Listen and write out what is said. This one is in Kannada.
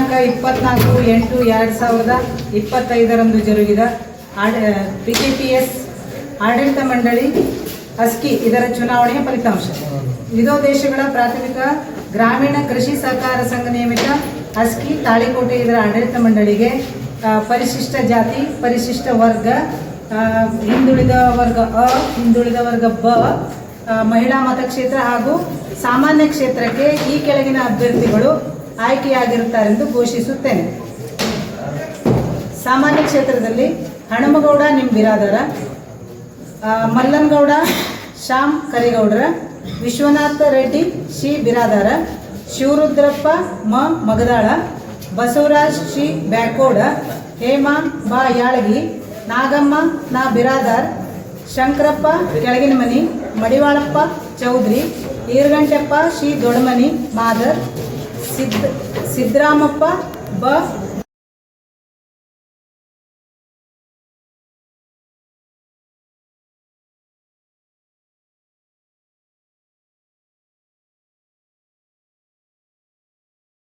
ದಿನಾಂಕ 24/8/2025 ಜರುಗಿದ PKPS ಆಡಳಿತ ಮಂಡಳಿ ಅಸ್ಕಿ ಇದರ ಚುನಾವಣೆಯ ಫಲಿತಾಂಶ. ವಿವಿಧೋದ್ದೇಶಗಳ ಪ್ರಾಥಮಿಕ ಗ್ರಾಮೀಣ ಕೃಷಿ ಸಹಕಾರ ಸಂಘ ನಿಯಮಿತ ಅಸ್ಕಿ ತಾಳಿಕೋಟೆ ಇದರ ಆಡಳಿತ ಮಂಡಳಿಗೆ ಪರಿಶಿಷ್ಟ ಜಾತಿ, ಪರಿಶಿಷ್ಟ ವರ್ಗ, ಹಿಂದುಳಿದ ವರ್ಗ ಅ, ಹಿಂದುಳಿದ ವರ್ಗ ಬ, ಮಹಿಳಾ ಮತಕ್ಷೇತ್ರ ಹಾಗೂ ಸಾಮಾನ್ಯ ಕ್ಷೇತ್ರಕ್ಕೆ ಈ ಕೆಳಗಿನ ಅಭ್ಯರ್ಥಿಗಳು ಆಯ್ಕೆಯಾಗಿರುತ್ತಾರೆಂದು ಘೋಷಿಸುತ್ತೇನೆ. ಸಾಮಾನ್ಯ ಕ್ಷೇತ್ರದಲ್ಲಿ ಹನುಮಗೌಡ ನಿಮ್ ಬಿರಾದರ, ಮಲ್ಲನಗೌಡ ಶ್ಯಾಮ್ ಕರಿಗೌಡರ, ವಿಶ್ವನಾಥ ರೆಡ್ಡಿ ಶಿ ಬಿರಾದಾರ, ಶಿವರುದ್ರಪ್ಪ ಮ ಮಗದಾಳ, ಬಸವರಾಜ್ ಶಿ ಬ್ಯಾಕೋಡ, ಹೇಮಾ ಬಾ ಯಾಳಗಿ, ನಾಗಮ್ಮ ನಾ ಬಿರಾದಾರ್, ಶಂಕರಪ್ಪ ಕೆಳಗಿನ ಮನಿ, ಮಡಿವಾಳಪ್ಪ ಚೌಧರಿ, ಈರ್ಗಂಟೆಪ್ಪ ಶಿ ದೊಡ್ಡಮನಿ ಮಾದರ್, ಸಿದ್ದರಾಮಪ್ಪ ಬ